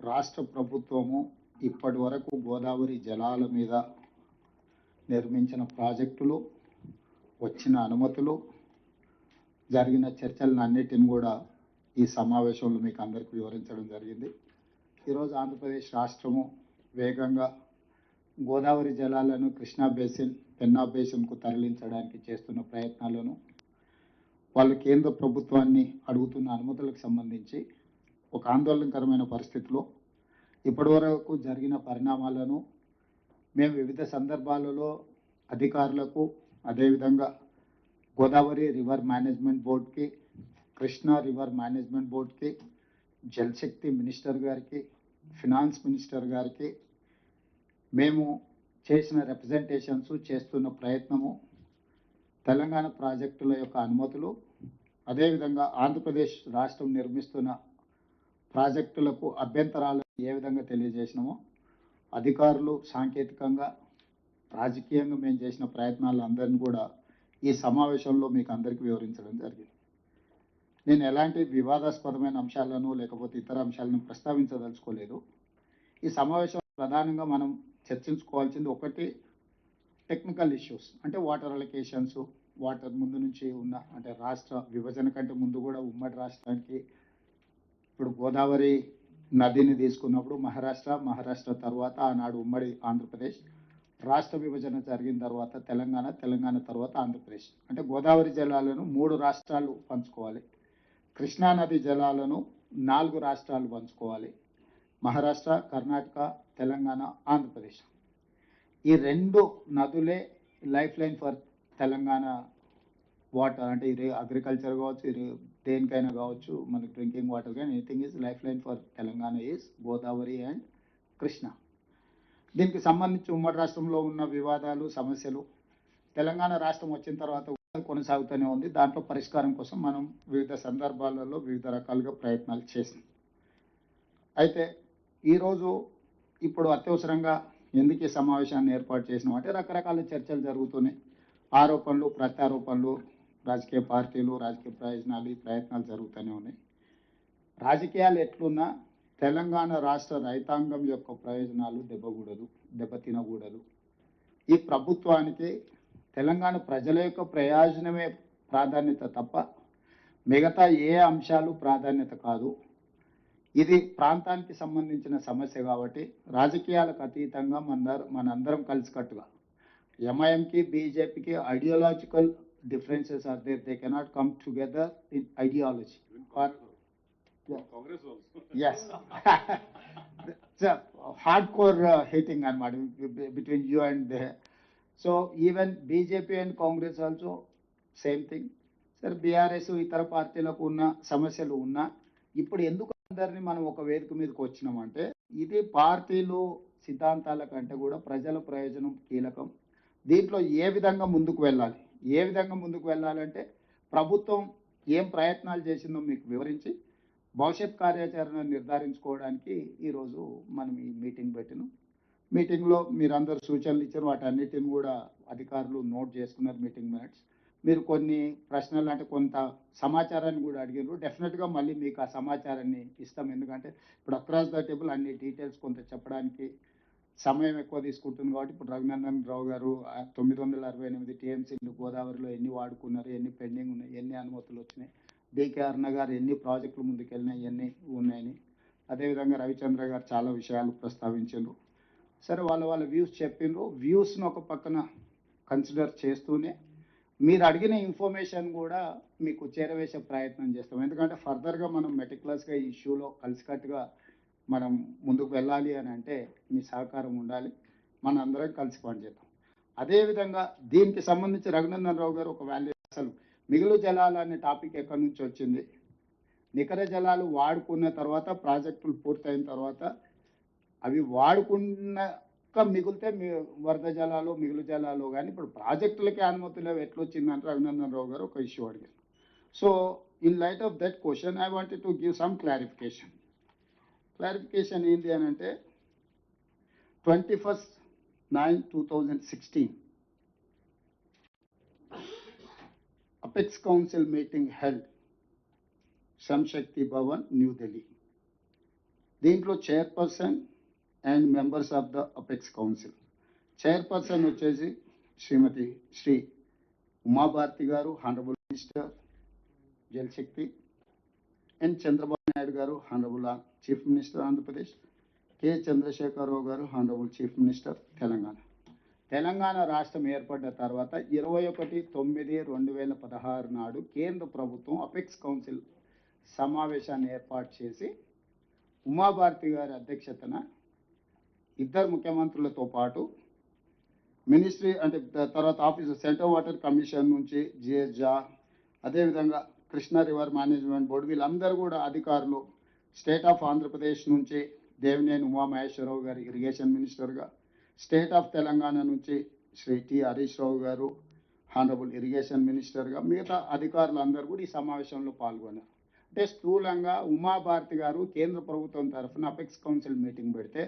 రాష్ట్ర ప్రభుత్వము ఇప్పటి వరకు గోదావరి జలాల మీద నిర్మించిన ప్రాజెక్టులు, వచ్చిన అనుమతులు, జరిగిన చర్చలన్నిటిని కూడా ఈ సమావేశంలో మీకు అందరికీ వివరించడం జరిగింది. ఈరోజు ఆంధ్రప్రదేశ్ రాష్ట్రము వేగంగా గోదావరి జలాలను కృష్ణా బేసిన్, పెన్నా బేసిన్కు తరలించడానికి చేస్తున్న ప్రయత్నాలను, వాళ్ళు కేంద్ర ప్రభుత్వాన్ని అడుగుతున్న అనుమతులకు సంబంధించి ఒక ఆందోళనకరమైన పరిస్థితిలో ఇప్పటివరకు జరిగిన పరిణామాలను మేము వివిధ సందర్భాలలో అధికారులకు, అదేవిధంగా గోదావరి రివర్ మేనేజ్మెంట్ బోర్డ్కి, కృష్ణా రివర్ మేనేజ్మెంట్ బోర్డ్కి, జలశక్తి మినిస్టర్ గారికి, ఫినాన్స్ మినిస్టర్ గారికి మేము చేసిన రిప్రజెంటేషన్స్, చేస్తున్న ప్రయత్నము, తెలంగాణ ప్రాజెక్టుల యొక్క అనుమతులు, అదేవిధంగా ఆంధ్రప్రదేశ్ రాష్ట్రం నిర్మిస్తున్న ప్రాజెక్టులకు అభ్యంతరాలు ఏ విధంగా తెలియజేసినామో అధికారులు సాంకేతికంగా, రాజకీయంగా మేము చేసిన ప్రయత్నాలందరినీ కూడా ఈ సమావేశంలో మీకు అందరికీ వివరించడం జరిగింది. నేను ఎలాంటి వివాదాస్పదమైన అంశాలను లేకపోతే ఇతర అంశాలను ప్రస్తావించదలుచుకోలేదు. ఈ సమావేశం ప్రధానంగా మనం చర్చించుకోవాల్సింది ఒకటి టెక్నికల్ ఇష్యూస్, అంటే వాటర్ అలొకేషన్స్, వాటర్ ముందు నుంచి ఉన్న అంటే రాష్ట్ర విభజన కంటే ముందు కూడా ఉమ్మడి రాష్ట్రానికి ఇప్పుడు గోదావరి నదిని తీసుకున్నప్పుడు మహారాష్ట్ర తర్వాత ఆనాడు ఉమ్మడి ఆంధ్రప్రదేశ్, రాష్ట్ర విభజన జరిగిన తర్వాత తెలంగాణ తర్వాత ఆంధ్రప్రదేశ్, అంటే గోదావరి జలాలను 3 రాష్ట్రాలు పంచుకోవాలి, కృష్ణా నది జలాలను 4 రాష్ట్రాలు పంచుకోవాలి, మహారాష్ట్ర, కర్ణాటక, తెలంగాణ, ఆంధ్రప్రదేశ్. ఈ 2 నదులే life line for Telangana water, అంటే ఇది అగ్రికల్చర్ కావచ్చు, ఇది దేనికైనా కావచ్చు, మనకి డ్రింకింగ్ వాటర్ కానీ anything is life line for Telangana is Godavari and Krishna. దీనికి సంబంధించి ఉమ్మడి రాష్ట్రంలో ఉన్న వివాదాలు, సమస్యలు తెలంగాణ రాష్ట్రం వచ్చిన తర్వాత కొనసాగుతూనే ఉంది. దాంట్లో పరిష్కారం కోసం మనం వివిధ సందర్భాలలో వివిధ రకాలుగా ప్రయత్నాలు చేసాం. అయితే ఈరోజు ఇప్పుడు అత్యవసరంగా ఎందుకు ఈ సమావేశాన్ని ఏర్పాటు చేసినాం అంటే రకరకాల చర్చలు జరుగుతున్నాయి, ఆరోపణలు, ప్రత్యారోపణలు, రాజకీయ పార్టీలు, రాజకీయ ప్రయోజనాలు, ఈ ప్రయత్నాలు జరుగుతూనే ఉన్నాయి. రాజకీయాలు ఎట్లున్నా తెలంగాణ రాష్ట్ర రైతాంగం యొక్క ప్రయోజనాలు దెబ్బతినకూడదు. ఈ ప్రభుత్వానికి తెలంగాణ ప్రజల యొక్క ప్రయోజనమే ప్రాధాన్యత తప్ప మిగతా ఏ అంశాలు ప్రాధాన్యత కాదు. ఇది ప్రాంతానికి సంబంధించిన సమస్య కాబట్టి రాజకీయాలకు అతీతంగా మనందరం కలిసికట్టుగా, ఎంఐఎంకి, బీజేపీకి ideological differences are there, they cannot come together in ideology. Congress also. Yes. It's a hardcore hating between you and they. So even BJP and Congress also same thing. Sir, BRS ఇతర పార్టీలకు ఉన్న సమస్యలు ఉన్నా ఇప్పుడు ఎందుకు అందరినీ మనం ఒక వేదిక మీదకి వచ్చినామంటే ఇది పార్టీలు సిద్ధాంతాల కంటే కూడా ప్రజల ప్రయోజనం కీలకం. దీంట్లో ఏ విధంగా ముందుకు వెళ్ళాలంటే ప్రభుత్వం ఏం ప్రయత్నాలు చేసిందో మీకు వివరించి భవిష్యత్ కార్యాచరణ నిర్ధారించుకోవడానికి ఈరోజు మనం ఈ మీటింగ్ పెట్టినాం. మీటింగ్లో మీరందరూ సూచనలు ఇచ్చారు, వాటన్నిటిని కూడా అధికారులు నోట్ చేసుకున్నారు మీటింగ్ మినిట్స్. మీరు కొన్ని ప్రశ్నలు అంటే కొంత సమాచారాన్ని కూడా అడిగారు. డెఫినెట్గా మళ్ళీ మీకు ఆ సమాచారాన్ని ఇస్తాం, ఎందుకంటే ఇప్పుడు అక్రాస్ ద టేబుల్ అన్ని డీటెయిల్స్ కొంత చెప్పడానికి సమయం ఎక్కువ తీసుకుంటుంది కాబట్టి ఇప్పుడు రఘునందన్ రావు గారు 968 టీఎంసీలు గోదావరిలో ఎన్ని వాడుకున్నారు, ఎన్ని పెండింగ్ ఉన్నాయి, ఎన్ని అనుమతులు వచ్చినాయి, డికే అరుణ గారు ఎన్ని ప్రాజెక్టులు ముందుకెళ్ళినాయి, ఎన్ని ఉన్నాయని, అదేవిధంగా రవిచంద్ర గారు చాలా విషయాలు ప్రస్తావించారు. సరే, వాళ్ళ వ్యూస్ చెప్పిండ్రు. వ్యూస్ను ఒక పక్కన కన్సిడర్ చేస్తూనే మీరు అడిగిన ఇన్ఫర్మేషన్ కూడా మీకు చేరవేసే ప్రయత్నం చేస్తాం. ఎందుకంటే ఫర్దర్గా మనం మెటిక్యులస్గా ఈ ఇష్యూలో కలిసికట్టుగా మనం ముందుకు వెళ్ళాలి అని అంటే మీ సహకారం ఉండాలి, మన అందరం కలిసి పనిచేద్దాం. అదేవిధంగా దీనికి సంబంధించి రఘునందన్ రావు గారు ఒక వాల్యూ, అసలు మిగులు జలాలు అనే టాపిక్ ఎక్కడి నుంచి వచ్చింది, నికర జలాలు వాడుకున్న తర్వాత ప్రాజెక్టులు పూర్తయిన తర్వాత అవి వాడుకున్నాక మిగిలితే వరద జలాలు, మిగులు జలాలు కానీ ఇప్పుడు ప్రాజెక్టులకి అనుమతులు ఎట్లొచ్చిందంటే రఘునందన్ రావు గారు ఒక ఇష్యూ అడిగారు. So in light of that question I wanted to give some clarification ఏంటి అని అంటే 21/9/2016 Apex Council meeting held Shamshakti Bhavan, New Delhi. దీంట్లో chairperson and members of the apex council. Chairperson వచ్చేసి శ్రీమతి శ్రీ ఉమాభారతి గారు, హానరబుల్ మినిస్టర్ జలశక్తి, ఎన్ చంద్రబాబు నాయుడు గారు, honourable chief minister Andhra Pradesh, K Chandrashekar Rao గారు, honourable chief minister Telangana. Telangana రాష్ట్రం ఏర్పడ్డ తర్వాత 21/9/2016 నాడు కేంద్ర ప్రభుత్వం అపెక్స్ కౌన్సిల్ సమావేశాన్ని ఏర్పాటు చేసి ఉమాభారతి గారి అధ్యక్షతన ఇద్దరు ముఖ్యమంత్రులతో పాటు మినిస్ట్రీ అంటే తర్వాత ఆఫీసు సెంట్రల్ వాటర్ కమిషన్ నుంచి జిఎస్జా, అదేవిధంగా కృష్ణా రివర్ మేనేజ్మెంట్ బోర్డు, వీళ్ళందరూ కూడా అధికారులు, స్టేట్ ఆఫ్ ఆంధ్రప్రదేశ్ నుంచి దేవినేని ఉమామహేశ్వరరావు గారు ఇరిగేషన్ మినిస్టర్గా, స్టేట్ ఆఫ్ తెలంగాణ నుంచి శ్రీ టి హరీష్ రావు గారు హానరబుల్ ఇరిగేషన్ మినిస్టర్గా, మిగతా అధికారులందరూ కూడా ఈ సమావేశంలో పాల్గొన్నారు. అంటే స్థూలంగా ఉమాభారతి గారు కేంద్ర ప్రభుత్వం తరఫున అపెక్స్ కౌన్సిల్ మీటింగ్ పెడితే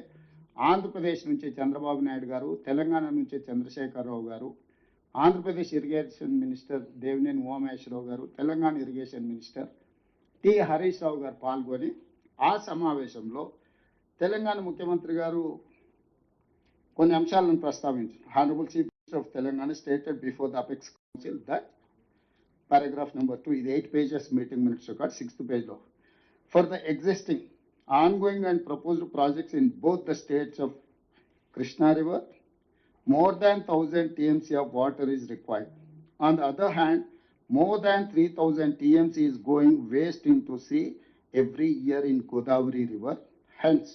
ఆంధ్రప్రదేశ్ నుంచి చంద్రబాబు నాయుడు గారు, తెలంగాణ నుంచి చంద్రశేఖరరావు గారు, ఆంధ్రప్రదేశ్ ఇరిగేషన్ మినిస్టర్ దేవినేని ఉమామహేశ్వరరావు గారు, Telangana irrigation minister T Harish Rao గారు పాల్గొని ఆ సమావేశంలో తెలంగాణ ముఖ్యమంత్రి గారు కొన్ని అంశాలను ప్రస్తావించారు. Honourable chief minister of Telangana stated before the apex council that paragraph number 2, ఇది 8 pages meeting minutes record, 6th పేజ్లో, for the existing ongoing and proposed projects in both the states of Krishna River, more than 1000 TMC of water is required. On the other hand, more than 3000 TMC is going waste into sea every year in Godavari River. Hence,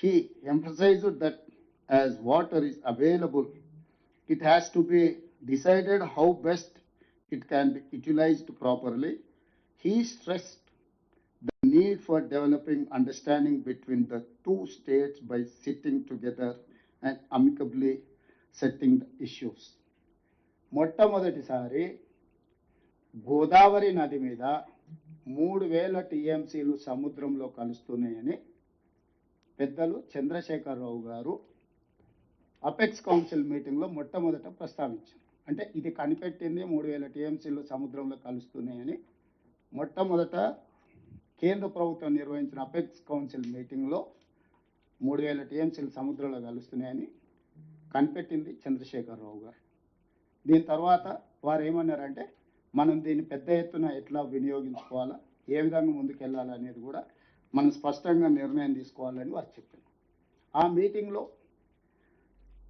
he emphasized that as water is available, it has to be decided how best it can be utilized properly. He stressed the need for developing understanding between the two states by sitting together and amicably setting the issues. మొట్టమొదటిసారి గోదావరి నది మీద 3000 టీఎంసీలు సముద్రంలో కలుస్తున్నాయని పెద్దలు చంద్రశేఖరరావు గారు apex council మీటింగ్లో మొట్టమొదట ప్రస్తావించారు. అంటే ఇది కనిపెట్టింది 3000 టీఎంసీలు సముద్రంలో కలుస్తున్నాయని మొట్టమొదట కేంద్ర ప్రభుత్వం నిర్వహించిన అపెక్స్ కౌన్సిల్ మీటింగ్లో 3000 టీఎంసీలు సముద్రంలో కలుస్తున్నాయని కనిపెట్టింది చంద్రశేఖరరావు గారు. దీని తర్వాత వారు ఏమన్నారంటే మనం దీన్ని పెద్ద ఎత్తున ఎట్లా వినియోగించుకోవాలా, ఏ విధంగా ముందుకెళ్ళాలనేది కూడా మనం స్పష్టంగా నిర్ణయం తీసుకోవాలని వారు చెప్పారు. ఆ మీటింగ్లో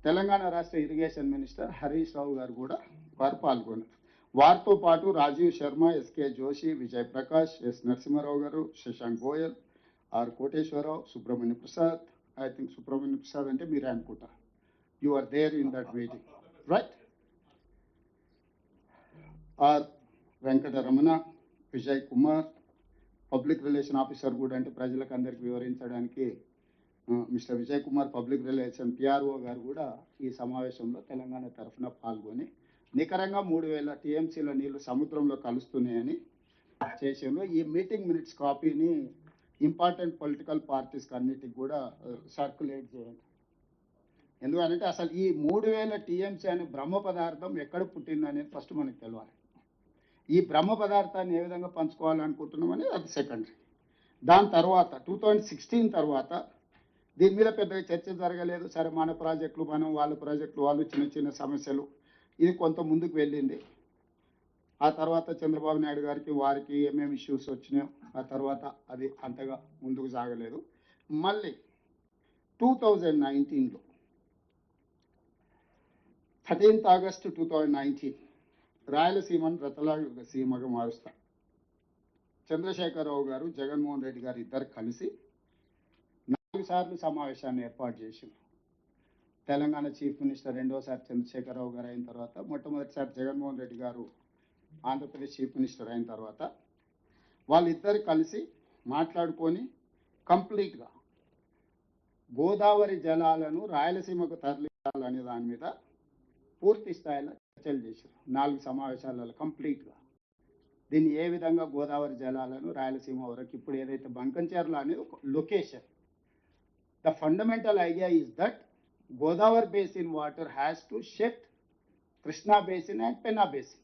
తెలంగాణ రాష్ట్ర ఇరిగేషన్ మినిస్టర్ హరీష్ రావు గారు కూడా వారు పాల్గొన్నారు. వారితో పాటు Rajiv Sharma, SK Joshi, Vijay Prakash, S Narasimha Rao garu, Shashank Goyal, R Koteswara Rao, Subrahmanya Prasad, I think Subrahmanya Prasad అంటే మీరే అనుకుంటా, you are there in that meeting, right? R Venkataramana, Vijay Kumar, public relation officer కూడా, అంటే ప్రజలకు అందరికి వివరించడానికి mister Vijay Kumar public relation PRO garu కూడా ఈ సమావేశంలో తెలంగాణ తరఫున పాల్గొని నికరంగా 3000 టీఎంసీల నీళ్లు సముద్రంలో కలుస్తున్నాయని చేసిండ్రు. ఈ మీటింగ్ మినిట్స్ కాపీని ఇంపార్టెంట్ పొలిటికల్ పార్టీస్కి అన్నిటికి కూడా సర్క్యులేట్ చేయండి. ఎందుకంటే అసలు ఈ 3000 టీఎంసీ అనే బ్రహ్మ పదార్థం ఎక్కడ పుట్టిందనేది ఫస్ట్ మనకు తెలియాలి. ఈ బ్రహ్మ పదార్థాన్ని ఏ విధంగా పంచుకోవాలనుకుంటున్నామని అది సెకండరీ. దాని తర్వాత 2016 తర్వాత దీని మీద పెద్దగా చర్చ జరగలేదు. సరే, మన ప్రాజెక్టులు మనం, వాళ్ళ ప్రాజెక్టులు వాళ్ళు, చిన్న చిన్న సమస్యలు, ఇది కొంత ముందుకు వెళ్ళింది. ఆ తర్వాత చంద్రబాబు నాయుడు గారికి వారికి ఏమేమి ఇష్యూస్ వచ్చినాయో ఆ తర్వాత అది అంతగా ముందుకు సాగలేదు. మళ్ళీ 2019లో 13th August 2019 రాయలసీమను రతలాసీమగా మారుస్తా చంద్రశేఖరరావు గారు, జగన్మోహన్ రెడ్డి గారు ఇద్దరు కలిసి 4 సార్లు సమావేశాన్ని ఏర్పాటు చేసింది. తెలంగాణ చీఫ్ మినిస్టర్ రెండోసారి చంద్రశేఖరరావు గారు అయిన తర్వాత, మొట్టమొదటిసారి జగన్మోహన్ రెడ్డి గారు ఆంధ్రప్రదేశ్ చీఫ్ మినిస్టర్ అయిన తర్వాత వాళ్ళిద్దరు కలిసి మాట్లాడుకొని కంప్లీట్గా గోదావరి జలాలను రాయలసీమకు తరలించాలనే దాని మీద పూర్తి స్థాయిలో చర్చలు చేశారు. 4 సమావేశాలలో కంప్లీట్గా దీన్ని ఏ విధంగా గోదావరి జలాలను రాయలసీమ వరకు, ఇప్పుడు ఏదైతే బంకంచెర్ల అనేది ఒక location, the fundamental idea is that Godavari basin water has to shift Krishna basin and Penna basin.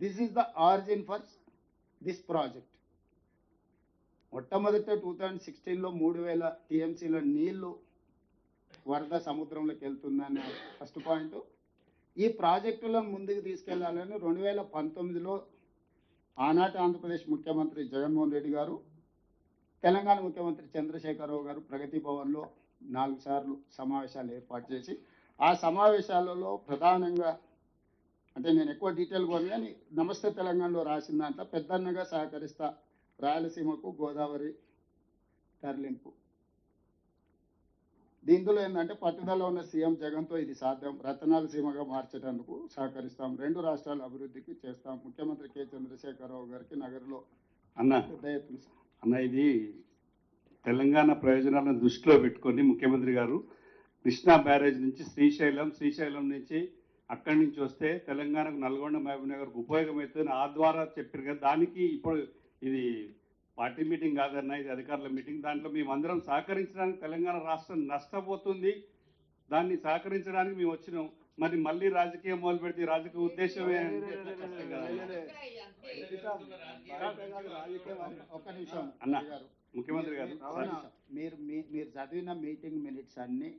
This is the origin for this project. మొట్టమొదట 2016లో 3000 టీఎంసీల నీళ్లు వరద సముద్రంలోకి వెళ్తుందనే ఫస్ట్ పాయింట్. ఈ ప్రాజెక్టులను ముందుకు తీసుకెళ్లాలని 2019లో ఆనాటి ఆంధ్రప్రదేశ్ ముఖ్యమంత్రి జగన్మోహన్ రెడ్డి గారు, తెలంగాణ ముఖ్యమంత్రి చంద్రశేఖరరావు గారు ప్రగతి భవన్లో 4 సార్లు సమావేశాలు ఏర్పాటు చేసి, ఆ సమావేశాలలో ప్రధానంగా అంటే నేను ఎక్కువ డీటెయిల్ కొను కానీ నమస్తే తెలంగాణలో రాసిన దాంట్లో పెద్దన్నగా సహకరిస్తా రాయలసీమకు గోదావరి తరలింపు. దీంట్లో ఏంటంటే పట్టుదల ఉన్న సీఎం జగన్తో ఇది సాధ్యం, రతనాల సీమగా మార్చేటందుకు సహకరిస్తాం, 2 రాష్ట్రాల అభివృద్ధికి చేస్తాం. ముఖ్యమంత్రి కె చంద్రశేఖరరావు గారికి నగరంలో అన్న ఇది తెలంగాణ ప్రయోజనాలను దృష్టిలో పెట్టుకొని ముఖ్యమంత్రి గారు కృష్ణా బ్యారేజ్ నుంచి శ్రీశైలం నుంచి అక్కడి నుంచి వస్తే తెలంగాణకు నల్గొండ మహబూబ్నగర్కు ఉపయోగమవుతుంది ఆ ద్వారా చెప్పారు కదా. దానికి ఇప్పుడు ఇది పార్టీ మీటింగ్ కాదన్న, ఇది అధికారుల మీటింగ్. దాంట్లో మేమందరం సహకరించడానికి తెలంగాణ రాష్ట్రం నష్టపోతుంది, దాన్ని సహకరించడానికి మేము వచ్చినాం. మరి మళ్ళీ రాజకీయం మొదలు పెడితే రాజకీయ ఉద్దేశమే ఒక్క నిమిషం అన్న. ముఖ్యమంత్రి గారు మీరు చదివిన మీటింగ్ మినిట్స్ అన్ని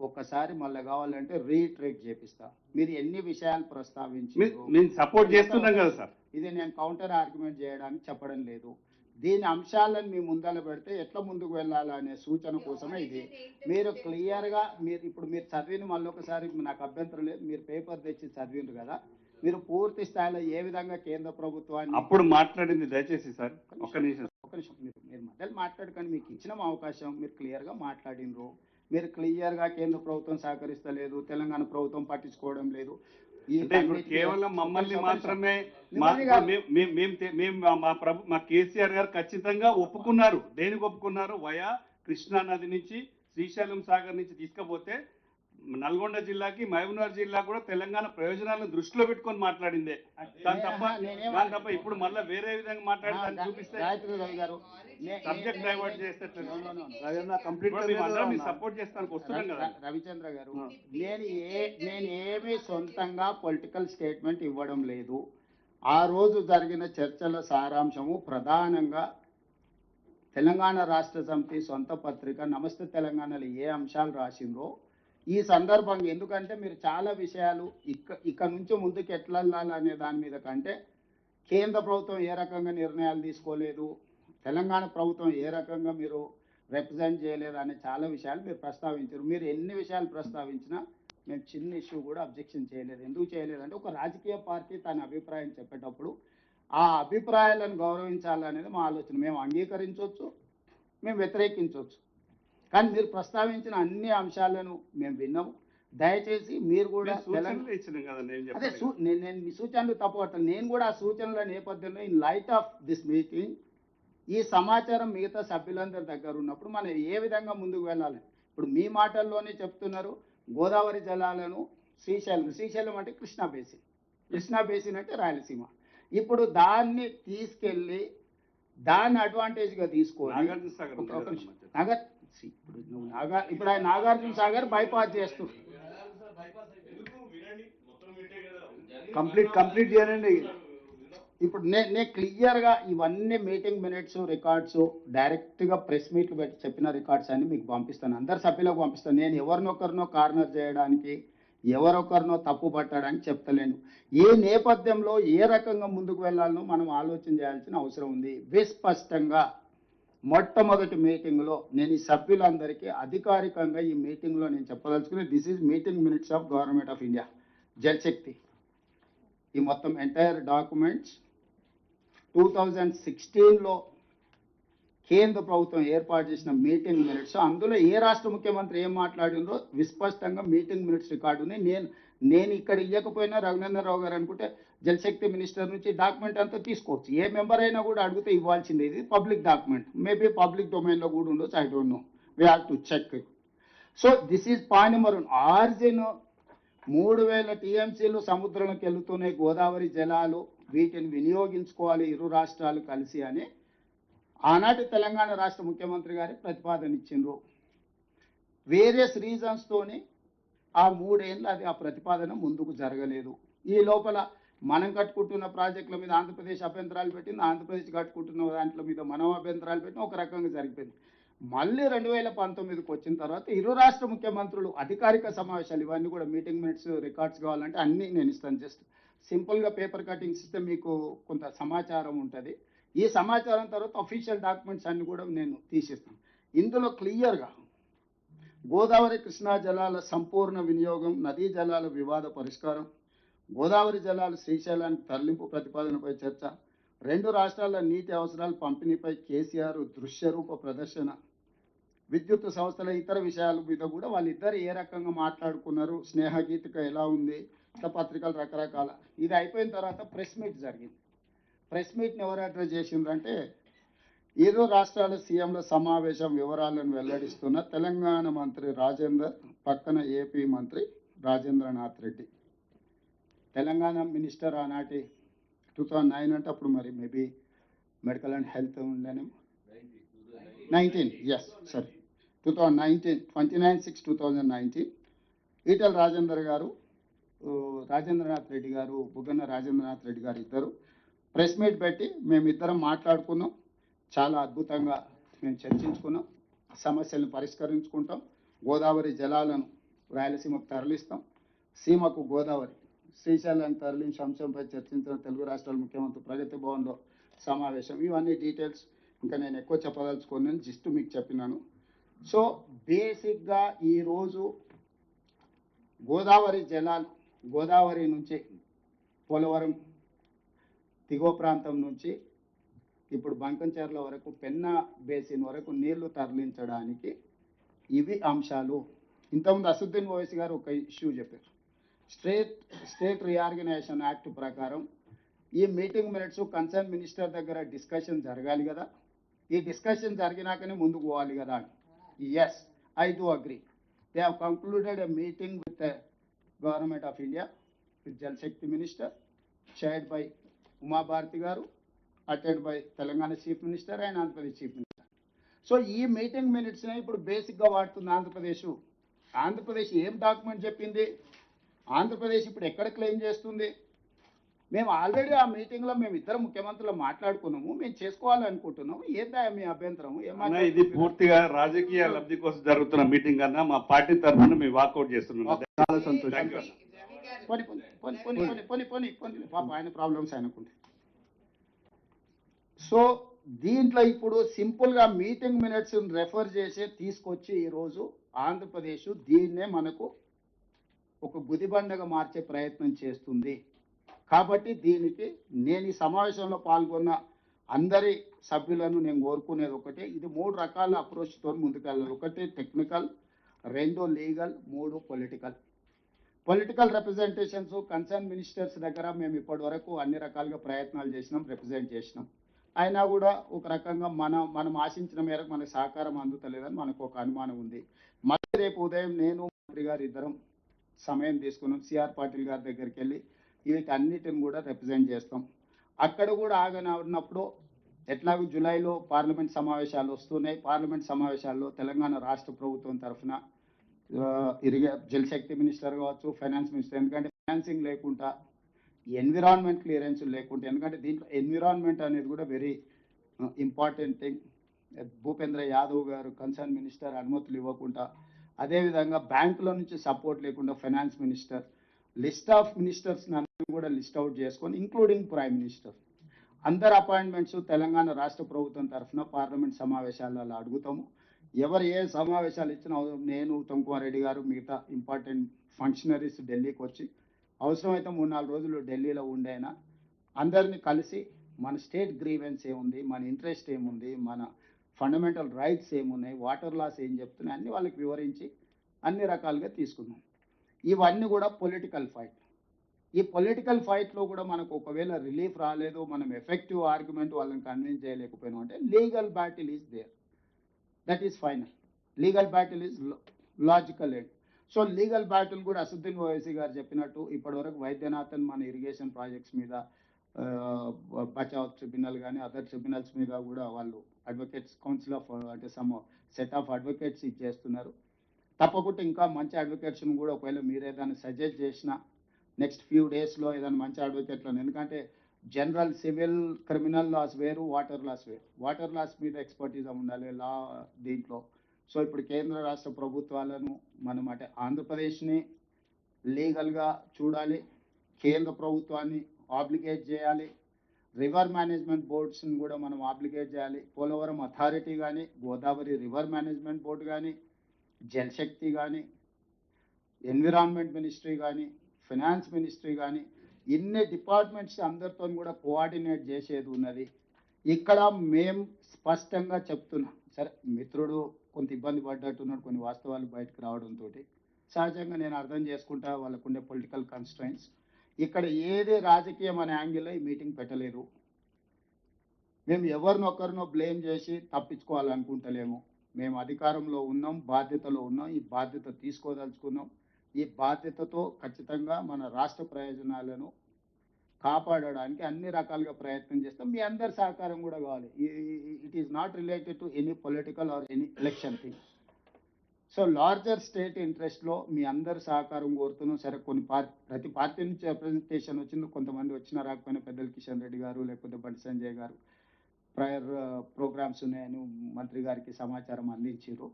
ఒక్కసారి మళ్ళీ కావాలంటే రీట్రేట్ చేపిస్తా. మీరు ఎన్ని విషయాలు ప్రస్తావించి మేము సపోర్ట్ చేస్తున్నాం కదా సార్. ఇది నేను కౌంటర్ ఆర్గ్యుమెంట్ చేయడానికి చెప్పడం లేదు. దీని అంశాలను మీ ముందర పెడితే ఎట్లా ముందుకు వెళ్ళాలనే సూచన కోసమే ఇది. మీరు క్లియర్గా మీరు చదివిన మళ్ళీ ఒకసారి నాకు అభ్యంతరం లేదు, మీరు పేపర్ తెచ్చి చదివిండ్రు కదా, మీరు పూర్తి స్థాయిలో ఏ విధంగా కేంద్ర ప్రభుత్వాన్ని అప్పుడు మాట్లాడింది దయచేసి సార్ ఒక్క నిమిషం మీరు మధ్యలో మాట్లాడుకొని మీకు ఇచ్చిన అవకాశం మీరు క్లియర్గా మాట్లాడినరు. మీరు క్లియర్గా కేంద్ర ప్రభుత్వం సహకరిస్తలేదు, తెలంగాణ ప్రభుత్వం పట్టించుకోవడం లేదు. కేవలం మమ్మల్ని మాత్రమే మా కేసీఆర్ గారు ఖచ్చితంగా ఒప్పుకున్నారు. దేనికి ఒప్పుకున్నారు? వయా కృష్ణా నది నుంచి శ్రీశైలం సాగర్ నుంచి తీసుకపోతే నల్గొండ జిల్లాకి మహబూబ్నగర్ జిల్లా కూడా తెలంగాణ ప్రయోజనాలను దృష్టిలో పెట్టుకొని మాట్లాడిందే. దాని తప్ప ఇప్పుడు మళ్ళీ వేరే విధంగా మాట్లాడి చూపిస్తే సబ్జెక్ట్ డైవర్ట్ చేస్తే సపోర్ట్ చేస్తానికి వస్తున్నాం కదా. రవిచంద్ర గారు, నేను ఏమీ సొంతంగా పొలిటికల్ స్టేట్మెంట్ ఇవ్వడం లేదు. ఆ రోజు జరిగిన చర్చల సారాంశము ప్రధానంగా తెలంగాణ రాష్ట్ర సమితి సొంత పత్రిక నమస్తే తెలంగాణలో ఏ అంశాలు రాసిందో ఈ సందర్భంగా, ఎందుకంటే మీరు చాలా విషయాలు ఇక్కడ నుంచి ముందుకు ఎట్లా వెళ్ళాలనే దాని మీద కంటే కేంద్ర ప్రభుత్వం ఏ రకంగా నిర్ణయాలు తీసుకోలేదు, తెలంగాణ ప్రభుత్వం ఏ రకంగా మీరు రిప్రజెంట్ చేయలేదు అనే చాలా విషయాలు మీరు ప్రస్తావించారు. మీరు ఎన్ని విషయాలు ప్రస్తావించినా మేము చిన్న ఇష్యూ కూడా అబ్జెక్షన్ చేయలేదు. ఎందుకు చేయలేదంటే ఒక రాజకీయ పార్టీ తన అభిప్రాయం చెప్పేటప్పుడు ఆ అభిప్రాయాలను గౌరవించాలనేది మా ఆలోచన. మేము అంగీకరించవచ్చు, మేము వ్యతిరేకించవచ్చు, కానీ మీరు ప్రస్తావించిన అన్ని అంశాలను మేము విన్నాము. దయచేసి మీరు కూడా అదే నేను మీ సూచనలు తప్పుపడతాను. నేను కూడా ఆ సూచనల నేపథ్యంలో in light of this meeting ఈ సమాచారం మిగతా సభ్యులందరి దగ్గర ఉన్నప్పుడు మనం ఏ విధంగా ముందుకు వెళ్ళాలి. ఇప్పుడు మీ మాటల్లోనే చెప్తున్నారు గోదావరి జలాలను శ్రీశైలం అంటే కృష్ణా బేసిన్ అంటే రాయలసీమ. ఇప్పుడు దాన్ని తీసుకెళ్ళి దాన్ని అడ్వాంటేజ్గా తీసుకొని ఇప్పుడు ఆయన నాగార్జున సాగర్ బైపాస్ చేస్తున్నారు. కంప్లీట్ చేయండి. ఇప్పుడు నేను క్లియర్గా ఇవన్నీ మీటింగ్ మినిట్స్ రికార్డ్స్ డైరెక్ట్గా ప్రెస్ మీట్లు పెట్టి చెప్పిన రికార్డ్స్ అన్ని మీకు పంపిస్తాను, అందరు సభ్యులకు పంపిస్తాను. నేను ఎవరినొకరినో కార్నర్ చేయడానికి ఎవరొకరినో తప్పు పట్టడానికి చెప్తలేను. ఏ నేపథ్యంలో ఏ రకంగా ముందుకు వెళ్ళాలనో మనం ఆలోచన చేయాల్సిన అవసరం ఉంది. విస్పష్టంగా మొట్టమొదటి మీటింగ్లో నేను ఈ సభ్యులందరికీ అధికారికంగా ఈ మీటింగ్లో నేను చెప్పదలుచుకుని this is meeting minutes of government of India Jalshakti. ఈ మొత్తం ఎంటైర్ డాక్యుమెంట్స్ 2016లో కేంద్ర ప్రభుత్వం ఏర్పాటు చేసిన మీటింగ్ మినిట్స్, అందులో ఏ రాష్ట్ర ముఖ్యమంత్రి ఏం మాట్లాడిందో విస్పష్టంగా మీటింగ్ మినిట్స్ రికార్డు ఉన్నాయి. నేను ఇక్కడ ఇవ్వకపోయినా రఘునందనరావు గారు అనుకుంటే జలశక్తి మినిస్టర్ నుంచి డాక్యుమెంట్ అంతా తీసుకోవచ్చు. ఏ మెంబర్ అయినా కూడా అడిగితే ఇవ్వాల్సిందే. ఇది పబ్లిక్ డాక్యుమెంట్, మేబీ పబ్లిక్ డొమైన్లో కూడా ఉండొచ్చు, I don't know, we have to check. So this is point number 1. ఆర్జిన్ 3000 టీఎంసీలు సముద్రంలోకి వెళుతున్నాయి గోదావరి జలాలు, వీటిని వినియోగించుకోవాలి ఇరు రాష్ట్రాలు కలిసి అని ఆనాటి తెలంగాణ రాష్ట్ర ముఖ్యమంత్రి గారి ప్రతిపాదన ఇచ్చిండ్రు. వేరియస్ రీజన్స్తోని ఆ 3 ఏళ్ళు అది ఆ ప్రతిపాదన ముందుకు జరగలేదు. ఈ లోపల మనం కట్టుకుంటున్న ప్రాజెక్టుల మీద ఆంధ్రప్రదేశ్ అభ్యంతరాలు పెట్టింది, ఆంధ్రప్రదేశ్ కట్టుకుంటున్న దాంట్లో మీద మనం అభ్యంతరాలు పెట్టిన ఒక రకంగా జరిగిపోయింది. మళ్ళీ 2019కి వచ్చిన తర్వాత ఇరు రాష్ట్ర ముఖ్యమంత్రులు అధికారిక సమావేశాలు, ఇవన్నీ కూడా మీటింగ్ మినిట్స్ రికార్డ్స్ కావాలంటే అన్నీ నేను ఇస్తాను. జస్ట్ సింపుల్గా పేపర్ కటింగ్స్ ఇస్తే మీకు కొంత సమాచారం ఉంటుంది. ఈ సమాచారం తర్వాత అఫీషియల్ డాక్యుమెంట్స్ అన్ని కూడా నేను తీసిస్తాను. ఇందులో క్లియర్గా గోదావరి కృష్ణా జలాల సంపూర్ణ వినియోగం, నదీ జలాల వివాద పరిష్కారం, గోదావరి జలాలు శ్రీశైలానికి తరలింపు ప్రతిపాదనపై చర్చ, రెండు రాష్ట్రాల నీటి అవసరాల పంపిణీపై కేసీఆర్ దృశ్య రూప ప్రదర్శన, విద్యుత్ సంస్థల ఇతర విషయాల మీద కూడా వాళ్ళిద్దరు ఏ రకంగా మాట్లాడుకున్నారు, స్నేహగీతిక ఎలా ఉంది, ఇట్లా పత్రికలు రకరకాల. ఇది అయిపోయిన తర్వాత ప్రెస్ మీట్ జరిగింది. ప్రెస్ మీట్ని ఎవరు అడ్రస్ చేసిండ్రంటే ఇరు రాష్ట్రాల సీఎంల సమావేశం వివరాలను వెల్లడిస్తున్న తెలంగాణ మంత్రి రాజేందర్, పక్కన ఏపీ మంత్రి రాజేంద్రనాథ్ రెడ్డి. తెలంగాణ మినిస్టర్ ఆనాటి 2009 అంటే అప్పుడు మరి మేబీ మెడికల్ అండ్ హెల్త్ ఉండేనేమో 19 సరే 2019 29/6/2019 ఈటెల రాజేందర్ గారు, రాజేంద్రనాథ్ రెడ్డి గారు, బుగ్గన రాజేంద్రనాథ్ రెడ్డి గారు ఇద్దరు ప్రెస్ మీట్ పెట్టి మేమిద్దరం మాట్లాడుకున్నాం. చాలా అద్భుతంగా మేము చర్చించుకున్నాం, సమస్యలను పరిష్కరించుకుంటాం, గోదావరి జలాలను రాయలసీమకు తరలిస్తాం, సీమకు గోదావరి శ్రీశైలాన్ని తరలించే అంశంపై చర్చించిన తెలుగు రాష్ట్రాల ముఖ్యమంత్రి ప్రగతి భవన్లో సమావేశం. ఇవన్నీ డీటెయిల్స్ ఇంకా నేను ఎక్కువ చెప్పదలుచుకోను, జస్ట్ మీకు చెప్పినాను. సో బేసిక్గా ఈరోజు గోదావరి జలాలు, గోదావరి నుంచి పోలవరం దిగువ ప్రాంతం నుంచి ఇప్పుడు బంకంచెర్ల వరకు, పెన్నా బేసిన్ వరకు నీళ్లు తరలించడానికి ఇవి అంశాలు. ఇంతకుముందు అసదుద్దీన్ ఓవైసీ గారు ఒక ఇష్యూ చెప్పారు. స్టేట్ రీఆర్గనైజేషన్ యాక్ట్ ప్రకారం ఈ మీటింగ్ మినిట్స్ కన్సర్న్ మినిస్టర్ దగ్గర డిస్కషన్ జరగాలి కదా, ఈ డిస్కషన్ జరిగినాకనే ముందుకు పోవాలి కదా అని. Yes, I do agree. They have concluded a meeting with the government of India, with Jal Shakti minister, chaired by Uma Bharati గారు, attend by Telangana chief minister and Andhra Pradesh chief minister. So ఈ మీటింగ్ మినిట్స్నే ఇప్పుడు బేసిక్గా వాడుతుంది ఆంధ్రప్రదేశ్. ఆంధ్రప్రదేశ్ ఏం డాక్యుమెంట్ చెప్పింది, ఆంధ్రప్రదేశ్ ఇప్పుడు ఎక్కడ క్లెయిమ్ చేస్తుంది? మేము ఆల్రెడీ ఆ మీటింగ్లో మేము ఇద్దరు ముఖ్యమంత్రులు మాట్లాడుకున్నాము, మేము చేసుకోవాలనుకుంటున్నాము. ఏందా మీ అభ్యంతరం? అన్న, ఇది పూర్తిగా రాజకీయ లబ్ధి కోసం జరుగుతున్న మీటింగ్ అన్న, మా పార్టీ తరఫున మేము వాకౌట్ చేస్తున్నాం. చాలా సంతోషం. పాప ఆయన ప్రాబ్లమ్స్ ఆయనకుంటాయి. సో దీంట్లో ఇప్పుడు సింపుల్గా మీటింగ్ మినిట్స్ రెఫర్ చేసి తీసుకొచ్చి ఈరోజు ఆంధ్రప్రదేశ్ దీన్నే మనకు ఒక గుదిబండగా మార్చే ప్రయత్నం చేస్తుంది. కాబట్టి దీనికి నేను ఈ సమావేశంలో పాల్గొన్న అందరి సభ్యులను నేను కోరుకునేది ఒకటే, ఇది 3 రకాల అప్రోచ్తో ముందుకెళ్ళాలి. ఒకటి technical, 2 legal, 3 political. Political representations concern ministers దగ్గర మేము ఇప్పటి వరకు అన్ని రకాలుగా ప్రయత్నాలు చేసినాం, రిప్రజెంట్ చేసినాం. అయినా కూడా ఒక రకంగా మనం ఆశించిన మేరకు మనకు సహకారం అందుతలేదని మనకు ఒక అనుమానం ఉంది. మళ్ళీ రేపు ఉదయం నేను మంత్రి గారు ఇద్దరం సమయం తీసుకున్నాం, సిఆర్ పాటిల్ గారి దగ్గరికి వెళ్ళి వీటన్నిటిని కూడా రిప్రజెంట్ చేస్తాం. అక్కడ కూడా ఆగనప్పుడు ఎట్లాగో జూలైలో పార్లమెంట్ సమావేశాలు వస్తున్నాయి. పార్లమెంట్ సమావేశాల్లో తెలంగాణ రాష్ట్ర ప్రభుత్వం తరఫున జలశక్తి మినిస్టర్ కావచ్చు, ఫైనాన్స్ మినిస్టర్, ఎందుకంటే ఫైనాన్సింగ్ లేకుండా, ఎన్విరాన్మెంట్ క్లియరెన్స్ లేకుండా, ఎందుకంటే దీంట్లో ఎన్విరాన్మెంట్ అనేది కూడా very important thing. Bhupendra Yadav గారు కన్సర్న్ మినిస్టర్ అనుమతులు ఇవ్వకుండా, అదేవిధంగా బ్యాంకుల నుంచి సపోర్ట్ లేకుండా finance minister, list of ministers అన్ని కూడా లిస్ట్ అవుట్ చేసుకొని ఇంక్లూడింగ్ ప్రైమ్ మినిస్టర్, అందరు అపాయింట్మెంట్స్ తెలంగాణ రాష్ట్ర ప్రభుత్వం తరఫున పార్లమెంట్ సమావేశాలలో అడుగుతాము. ఎవరు ఏ సమావేశాలు ఇచ్చినా నేను, ఉత్తమ్ కుమార్ రెడ్డి గారు, మిగతా ఇంపార్టెంట్ ఫంక్షనరీస్ ఢిల్లీకి వచ్చి అవసరమైతే 3-4 రోజులు ఢిల్లీలో ఉండైనా అందరినీ కలిసి మన స్టేట్ గ్రీవెన్స్ ఏముంది, మన ఇంట్రెస్ట్ ఏముంది, మన ఫండమెంటల్ రైట్స్ ఏమున్నాయి, వాటర్ లాస్ ఏం చెప్తున్నాయి అన్నీ వాళ్ళకి వివరించి అన్ని రకాలుగా తీసుకున్నాం. ఇవన్నీ కూడా పొలిటికల్ ఫైట్. ఈ పొలిటికల్ ఫైట్లో కూడా మనకు ఒకవేళ రిలీఫ్ రాలేదు, మనం ఎఫెక్టివ్ ఆర్గ్యుమెంట్ వాళ్ళని కన్విన్స్ చేయలేకపోయినాం అంటే legal battle is there, that is final. Legal battle is logical end. So legal battle కూడా అసదుద్దీన్ ఓవైసీ గారు చెప్పినట్టు ఇప్పటివరకు వైద్యనాథన్ మన ఇరిగేషన్ ప్రాజెక్ట్స్ మీద బచావ్ ట్రిబ్యునల్ కానీ అదర్ ట్రిబ్యునల్స్ మీద కూడా వాళ్ళు అడ్వకేట్స్ కౌన్సిల్ ఆఫ్ అంటే సమ్ సెట్ ఆఫ్ అడ్వకేట్స్ ఇచ్చేస్తున్నారు. తప్పకుండా ఇంకా మంచి అడ్వకేట్స్ని కూడా ఒకవేళ మీరు ఏదైనా సజెస్ట్ చేసినా నెక్స్ట్ ఫ్యూ డేస్లో ఏదైనా మంచి అడ్వకేట్లను, ఎందుకంటే జనరల్ సివిల్ క్రిమినల్ లాస్ వేరు, వాటర్ లాస్ వేరు. వాటర్ లాస్ మీద ఎక్స్పర్టీజ్ ఉండాలి లా దీంట్లో. సో ఇప్పుడు కేంద్ర రాష్ట్ర ప్రభుత్వాలను మనం అంటే ఆంధ్రప్రదేశ్ని లీగల్గా చూడాలి, కేంద్ర ప్రభుత్వాన్ని ఆబ్లిగేట్ చేయాలి, రివర్ మేనేజ్మెంట్ బోర్డ్స్ని కూడా మనం ఆబ్లిగేట్ చేయాలి. పోలవరం అథారిటీ కానీ, గోదావరి రివర్ మేనేజ్మెంట్ బోర్డు కానీ, జలశక్తి కానీ, ఎన్విరాన్మెంట్ మినిస్ట్రీ కానీ, ఫినాన్స్ మినిస్ట్రీ కానీ, ఇన్ని డిపార్ట్మెంట్స్ అందరితో కూడా కోఆర్డినేట్ చేసేది ఉన్నది. ఇక్కడ మేము స్పష్టంగా చెప్తున్నాం, సరే మిత్రుడు కొంత ఇబ్బంది పడ్డట్టున్నాడు కొన్ని వాస్తవాలు బయటకు రావడంతో, సహజంగా నేను అర్థం చేసుకుంటా వాళ్ళకుండే పొలిటికల్ కన్స్ట్రైంట్స్. ఇక్కడ ఏది రాజకీయం అనే యాంగిల్లో ఈ మీటింగ్ పెట్టలేరు. మేము ఎవరినొకరినో బ్లేమ్ చేసి తప్పించుకోవాలనుకుంటలేము. మేము అధికారంలో ఉన్నాం, బాధ్యతలో ఉన్నాం, ఈ బాధ్యత తీసుకోదలుచుకున్నాం. ఈ బాధ్యతతో ఖచ్చితంగా మన రాష్ట్ర ప్రయోజనాలను కాపాడడానికి అన్ని రకాలుగా ప్రయత్నం చేస్తాం. మీ అందరి సహకారం కూడా కావాలి. It is not related to any political or any election thing. So larger state ఇంట్రెస్ట్లో మీ అందరి సహకారం కోరుతున్నాం. సరే ప్రతి పార్టీ నుంచి రిప్రజెంటేషన్ వచ్చింది, కొంతమంది వచ్చినా రాకపోయినా పెద్దలు కిషన్ రెడ్డి గారు లేకపోతే బండి సంజయ్ గారు ప్రయర్ ప్రోగ్రామ్స్ ఉన్నాయని మంత్రి గారికి సమాచారం అందించారు.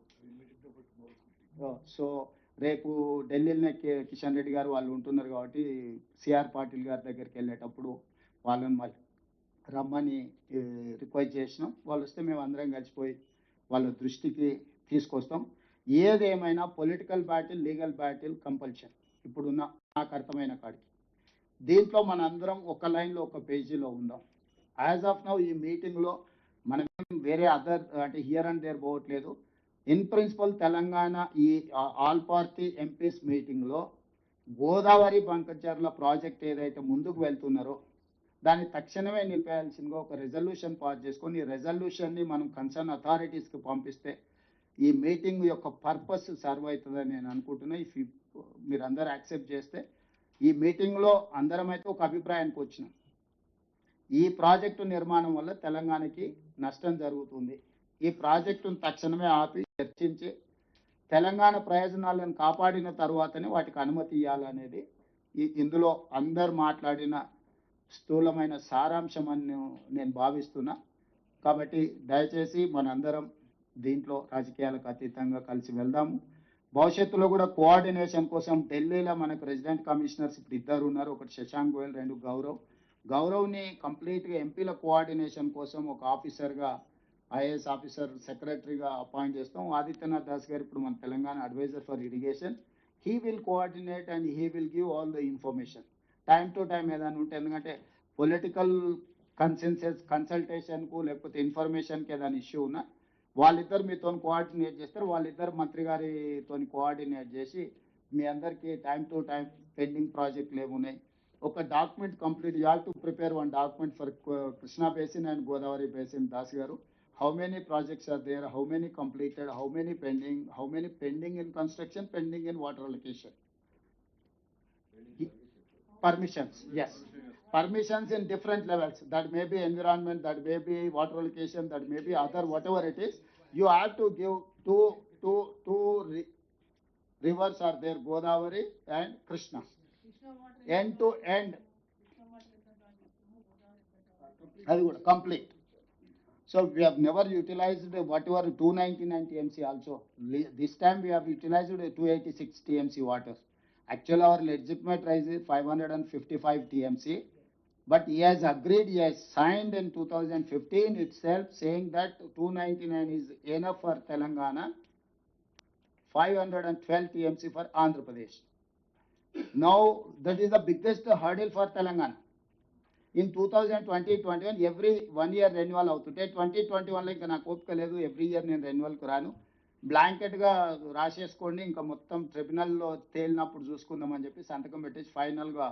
సో రేపు ఢిల్లీలోనే కిషన్ రెడ్డి గారు వాళ్ళు ఉంటున్నారు కాబట్టి సిఆర్ పాటిల్ గారి దగ్గరికి వెళ్ళేటప్పుడు వాళ్ళని మళ్ళీ రమ్మని రిక్వెస్ట్ చేసినాం. వాళ్ళు వస్తే మేము అందరం కలిసిపోయి వాళ్ళ దృష్టికి తీసుకొస్తాం. ఏదేమైనా political battle, legal battle compulsion ఇప్పుడున్న నాకు అర్థమైన కాడికి. దీంట్లో మన అందరం ఒక లైన్లో ఒక పేజీలో ఉందాం. యాజ్ ఆఫ్ నౌ ఈ మీటింగ్లో మనం వేరే అదర్ అంటే హియర్ అండ్ దేర్ పోవట్లేదు. ఇన్ ప్రిన్సిపల్ తెలంగాణ ఈ ఆల్ పార్టీ ఎంపీస్ మీటింగ్లో గోదావరి బంకచర్ల ప్రాజెక్ట్ ఏదైతే ముందుకు వెళ్తున్నారో దాన్ని తక్షణమే నిలిపేయాల్సిందిగా ఒక రెజల్యూషన్ పాస్ చేసుకొని ఈ రెజల్యూషన్ని మనం కన్సర్న్ అథారిటీస్కి పంపిస్తే ఈ మీటింగ్ యొక్క పర్పస్ సర్వ్ అవుతుందని నేను అనుకుంటున్నా. ఇఫ్ మీరు అందరూ యాక్సెప్ట్ చేస్తే ఈ మీటింగ్లో అందరం అయితే ఒక అభిప్రాయానికి వచ్చినాం, ఈ ప్రాజెక్టు నిర్మాణం వల్ల తెలంగాణకి నష్టం జరుగుతుంది, ఈ ప్రాజెక్టును తక్షణమే ఆపి చర్చించి తెలంగాణ ప్రయోజనాలను కాపాడిన తర్వాతనే వాటికి అనుమతి ఇవ్వాలనేది ఇందులో అందరు మాట్లాడిన స్థూలమైన సారాంశం అని నేను భావిస్తున్నా. కాబట్టి దయచేసి మనందరం దీంట్లో రాజకీయాలకు అతీతంగా కలిసి వెళ్దాము. భవిష్యత్తులో కూడా కోఆర్డినేషన్ కోసం ఢిల్లీలో మనకు రెసిడెంట్ కమిషనర్స్ ఇప్పుడు ఇద్దరు ఉన్నారు, ఒకటి శశాంక్ గోయల్, రెండు గౌరవ్ని కంప్లీట్గా ఎంపీల కోఆర్డినేషన్ కోసం ఒక ఆఫీసర్గా ఐఏఎస్ ఆఫీసర్ సెక్రటరీగా అపాయింట్ చేస్తాం. ఆదిత్యనాథ్ దాస్ గారు ఇప్పుడు మన Telangana advisor for irrigation. He will coordinate and he will give all the information time to time ఏదైనా ఉంటే. ఎందుకంటే పొలిటికల్ కన్సల్టేషన్కు లేకపోతే ఇన్ఫర్మేషన్కి ఏదైనా ఇష్యూ ఉన్నా వాళ్ళిద్దరు మీతో కోఆర్డినేట్ చేస్తారు. వాళ్ళిద్దరు మంత్రి గారితో కోఆర్డినేట్ చేసి మీ అందరికీ టైం టు టైం పెండింగ్ ప్రాజెక్టులు ఏమున్నాయి ఒక document complete. You have to prepare one document for Krishna basin and Godavari basin. Das గారు, how many projects are there, how many completed, how many pending in construction, pending in water allocation, permissions, yes, permissions in different levels. That may be environment, that may be water allocation, that may be other, whatever it is. You have to give two rivers are there, Godavari and Krishna, end to end. Adi kuda complete. So we have never utilized whatever 299 TMC also. This time we have utilized 286 TMC water. Actually our legitimate rise is 555 TMC. But he has agreed, he has signed in 2015 itself saying that 299 is enough for Telangana, 512 TMC for Andhra Pradesh. Now that is the biggest hurdle for Telangana. In 2020-21 every 1 year renewal అవుతుంటే 2021లో ఇంకా నాకు ఓపిక లేదు, every year నేను రెన్యువల్కి రాను, బ్లాంకెట్గా రాసేసుకోండి, ఇంకా మొత్తం ట్రిబ్యునల్లో తేలినప్పుడు చూసుకుందామని చెప్పి సంతకం పెట్టేసి ఫైనల్గా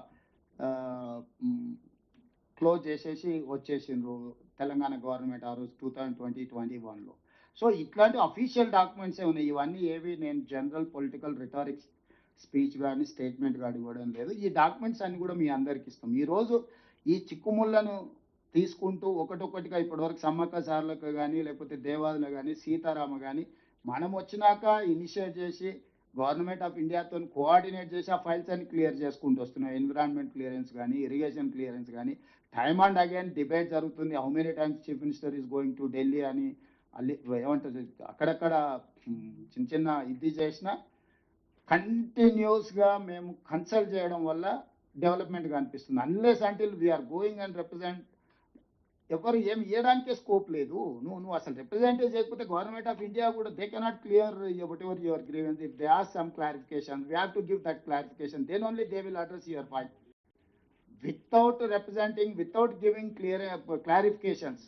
క్లోజ్ చేసేసి వచ్చేసిండ్రు తెలంగాణ గవర్నమెంట్ ఆ రోజు 2020-21లో. సో ఇట్లాంటి అఫీషియల్ డాక్యుమెంట్సే ఉన్నాయి. ఇవన్నీ ఏవి నేను జనరల్ పొలిటికల్ రిటారిక్స్ స్పీచ్ కానీ స్టేట్మెంట్ కానీ ఇవ్వడం లేదు. ఈ డాక్యుమెంట్స్ అన్ని కూడా మీ అందరికి ఇస్తాం. ఈరోజు ఈ చిక్కుముళ్ళను తీసుకుంటూ ఒకటొకటిగా ఇప్పటివరకు సమ్మక్క సార్లకు కానీ లేకపోతే దేవాదులు కానీ సీతారామ కానీ మనం వచ్చినాక ఇనిషియేట్ చేసి గవర్నమెంట్ ఆఫ్ ఇండియాతో కోఆర్డినేట్ చేసి ఆ ఫైల్స్ అన్ని క్లియర్ చేసుకుంటూ వస్తున్నాం. ఎన్విరాన్మెంట్ క్లియరెన్స్ కానీ, ఇరిగేషన్ క్లియరెన్స్ కానీ, టైమ్ అండ్ అగైన్ డిబేట్ జరుగుతుంది. How many times chief minister is going to Delhi అని ఏమంటారు అక్కడక్కడ చిన్న చిన్న ఇది చేసిన కంటిన్యూస్గా మేము కన్సల్ట్ చేయడం వల్ల డెవలప్మెంట్ కనిపిస్తుంది. Unless until we are going and represent ఎవరు ఏం ఇవ్వడానికే స్కోప్ లేదు. నువ్వు అసలు రిప్రజెంటేట్ చేయకపోతే గవర్నమెంట్ ఆఫ్ ఇండియా కూడా they cannot clear whatever your grievance. If they are some clarification we have to give that clarification, then only they will address your point. Without representing, without giving clear clarifications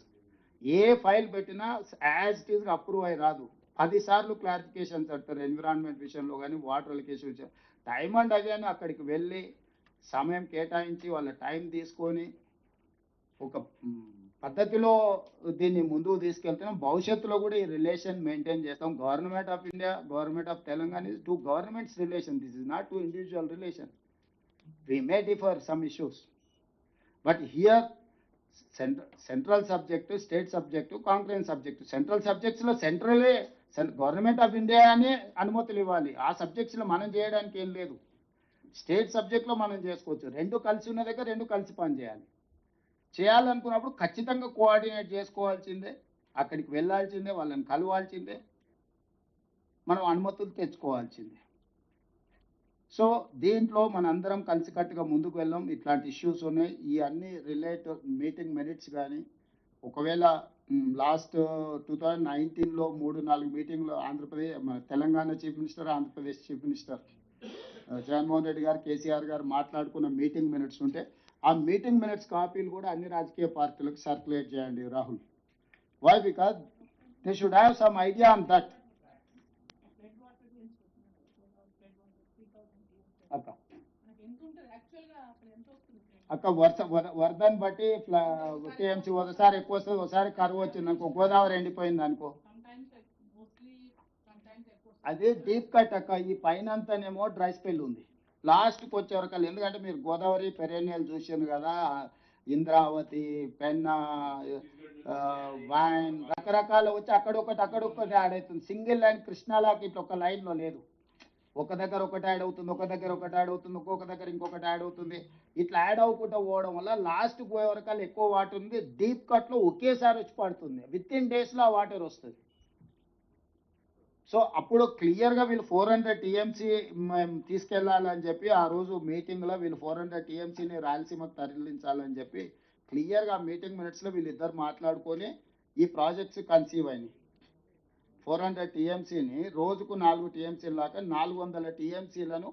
ఏ file పెట్టినా as it ఈస్గా approve అయి రాదు. 10 సార్లు clarifications అంటారు environment విషయంలో కానీ, water allocation విషయం. టైమ్ అండ్ అగైన్ అక్కడికి వెళ్ళి సమయం కేటాయించి వాళ్ళ టైం తీసుకొని ఒక పద్ధతిలో దీన్ని ముందుకు తీసుకెళ్తున్నాం. భవిష్యత్తులో కూడా ఈ రిలేషన్ మెయింటైన్ చేస్తాం. Government of India, government of Telangana is two governments relation. This is not two individual relation. We may differ some issues, but here central subject, state subject, concurrent subject. Central subjects లో సెంట్రలే government of India అనే అనుమతులు ఇవ్వాలి. ఆ subjects లో మనం చేయడానికి ఏం లేదు. స్టేట్ సబ్జెక్ట్ లో మనం చేసుకోవచ్చు. రెండు కలిసి ఉన్న దగ్గర రెండు కలిసి పని చేయాలి. చేయాలనుకున్నప్పుడు ఖచ్చితంగా కోఆర్డినేట్ చేసుకోవాల్సిందే, అక్కడికి వెళ్ళాల్సిందే, వాళ్ళని కలవాల్సిందే, మనం అనుమతులు తెచ్చుకోవాల్సిందే. సో దీంట్లో మనందరం కలిసికట్టుగా ముందుకు వెళ్ళాం. ఇట్లాంటి ఇష్యూస్ ఉన్నాయి. ఈ అన్ని రిలేటెడ్ మీటింగ్ మినిట్స్ కానీ, ఒకవేళ లాస్ట్ 2019లో 3-4 మీటింగ్లో ఆంధ్రప్రదేశ్, మన Telangana chief minister, Andhra Pradesh chief minister Jaganmohan Reddy గారు, కేసీఆర్ గారు మాట్లాడుకున్న మీటింగ్ మినిట్స్ ఉంటే ఆ మీటింగ్ మినిట్స్ కాపీలు కూడా అన్ని రాజకీయ పార్టీలకు సర్క్యులేట్ చేయండి Rahul. Why? Because they should have some idea on that. అక్క వరదని బట్టి టీఎంసీ ఒకసారి ఎక్కువ వస్తుంది, ఒకసారి కరువు వచ్చింది అనుకో, గోదావరి ఎండిపోయింది అనుకో, అదే డీప్ కట్ అక్క. ఈ పైన అంతానేమో డ్రై స్పెల్ ఉంది, లాస్ట్కి వచ్చే వరకు. ఎందుకంటే మీరు గోదావరి పెరేనియల్ చూసింది కదా, ఇంద్రావతి, పెన్నా, వైన్ రకరకాలు వచ్చి అక్కడొకటి యాడ్ అవుతుంది. సింగిల్ లైన్ కృష్ణాలాకి ఇట్లా ఒక లైన్లో లేదు. ఒక దగ్గర ఒకటి యాడ్ అవుతుంది, ఒక దగ్గర ఒకటి యాడ్ అవుతుంది, ఒక్కొక్క దగ్గర ఇంకొకటి యాడ్ అవుతుంది. ఇట్లా యాడ్ అవ్వకుండా పోవడం వల్ల లాస్ట్ పోయే వరకాలు ఎక్కువ వాటర్ ఉంది. డీప్ కట్లో ఒకేసారి వచ్చి పడుతుంది. విత్ ఇన్ డేస్లో ఆ వాటర్ వస్తుంది. సో అప్పుడు క్లియర్గా వీళ్ళు 400 టీఎంసీ తీసుకెళ్లాలని చెప్పి ఆ రోజు మీటింగ్లో వీళ్ళు 400 టీఎంసీని రాయలసీమకు తరలించాలని చెప్పి క్లియర్గా మీటింగ్ మినిట్స్లో వీళ్ళిద్దరు మాట్లాడుకొని ఈ ప్రాజెక్ట్స్ కన్సీవ్ అయినాయి. 400 టీఎంసీని రోజుకు 4 టీఎంసీల దాకా 400 టీఎంసీలను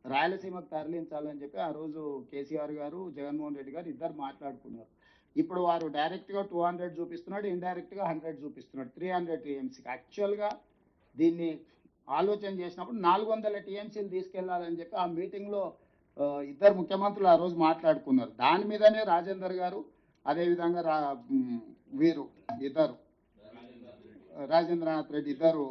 రాయలసీమకు తరలించాలని చెప్పి ఆ రోజు కేసీఆర్ గారు, జగన్మోహన్ రెడ్డి గారు ఇద్దరు మాట్లాడుకున్నారు. ఇప్పుడు వారు డైరెక్ట్గా 200 చూపిస్తున్నాడు, ఇండైరెక్ట్గా 100 చూపిస్తున్నాడు, 300 టీఎంసీకి. యాక్చువల్గా దీన్ని ఆలోచన చేసినప్పుడు 400 టీఎంసీలు తీసుకెళ్లాలని చెప్పి ఆ మీటింగ్లో ఇద్దరు ముఖ్యమంత్రులు ఆ రోజు మాట్లాడుకున్నారు. దాని మీదనే రాజేందర్ గారు, అదేవిధంగా వీరు ఇద్దరు రాజేంద్రనాథ్ రెడ్డి ఇద్దరు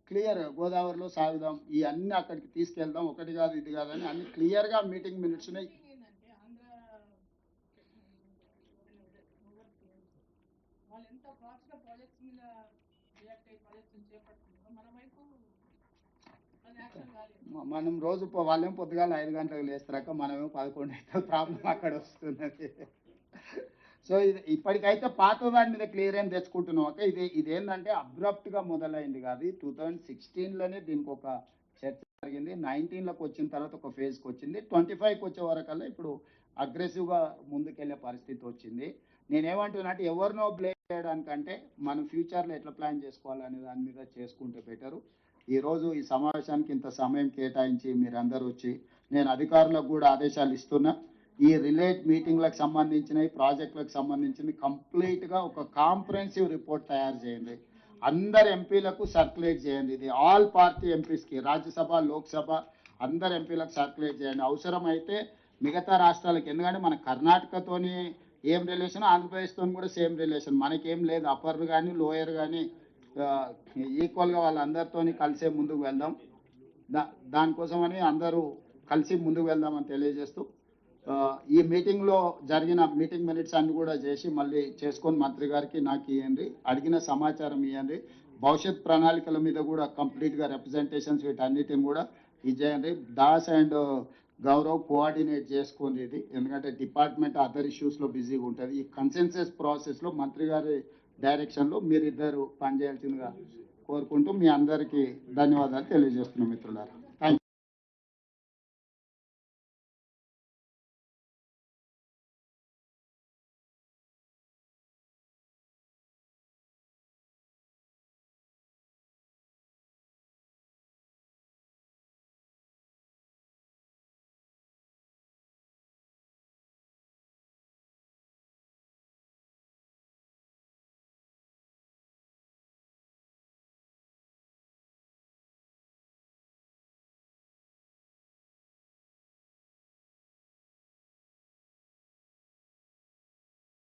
క్లియర్ గోదావరిలో సాగుదాం, ఈ అన్ని అక్కడికి తీసుకెళ్దాం, ఒకటి కాదు ఇది కాదని అన్ని క్లియర్గా మీటింగ్ మినిట్స్ ఉన్నాయి. మనం రోజు వాళ్ళేమో పొద్దుగాల 5 గంటలకు లేస్తారక, మనమేమో 11 అయితే ప్రాబ్లం అక్కడ వస్తున్నది. సో ఇది ఇప్పటికైతే పాత దాని మీద క్లియర్ ఏం తెచ్చుకుంటున్నాం అక్క. ఇదేంటంటే అబ్రప్ట్గా మొదలైంది కాదు. 2016లోనే దీనికి ఒక చర్చ జరిగింది. 19లోకి వచ్చిన తర్వాత ఒక ఫేజ్కి వచ్చింది. 25కి వచ్చే వరకల్లా ఇప్పుడు అగ్రెసివ్గా ముందుకెళ్ళే పరిస్థితి వచ్చింది. నేనేమంటున్నా అంటే ఎవరినో బ్లేమ్ చేయడానికంటే మనం ఫ్యూచర్లో ఎట్లా ప్లాన్ చేసుకోవాలనే దాని మీద చేసుకుంటే బెటరు. ఈరోజు ఈ సమావేశానికి ఇంత సమయం కేటాయించి మీరందరూ వచ్చి, నేను అధికారులకు కూడా ఆదేశాలు ఇస్తున్నా, ఈ రిలేట్ మీటింగ్లకు సంబంధించిన ఈ ప్రాజెక్టులకు సంబంధించింది కంప్లీట్గా ఒక కాంప్రహెన్సివ్ రిపోర్ట్ తయారు చేయండి. అందరు ఎంపీలకు సర్క్యులేట్ చేయండి. ఇది ఆల్ పార్టీ ఎంపీస్కి, రాజ్యసభ, లోక్సభ అందరు ఎంపీలకు సర్క్యులేట్ చేయండి. అవసరమైతే మిగతా రాష్ట్రాలకు, ఎందుకంటే మన కర్ణాటకతోని ఏం రిలేషన్, ఆంధ్రప్రదేశ్తో కూడా సేమ్ రిలేషన్, మనకేం లేదు. అప్పర్ కానీ లోయర్ కానీ ఈక్వల్గా వాళ్ళందరితో కలిసే ముందుకు వెళ్దాం. దానికోసమని అందరూ కలిసి ముందుకు వెళ్దామని తెలియజేస్తూ, ఈ మీటింగ్లో జరిగిన మీటింగ్ మినిట్స్ అన్ని కూడా చేసి మళ్ళీ చేసుకొని మంత్రి గారికి నాకు ఇవ్వండి, అడిగిన సమాచారం ఇవ్వండి. భవిష్యత్ ప్రణాళికల మీద కూడా కంప్లీట్గా రిప్రజెంటేషన్స్ వీటన్నిటిని కూడా ఇచ్చేయండి. దాస్ అండ్ గౌరవ్ కోఆర్డినేట్ చేసుకోండి ఇది, ఎందుకంటే డిపార్ట్మెంట్ అదర్ ఇష్యూస్లో బిజీగా ఉంటుంది. ఈ కన్సెన్సస్ ప్రాసెస్లో మంత్రి గారి డైరెక్షన్లో మీరిద్దరు పనిచేయాల్సిందిగా కోరుకుంటూ మీ అందరికీ ధన్యవాదాలు తెలియజేస్తున్నాం మిత్రులారా.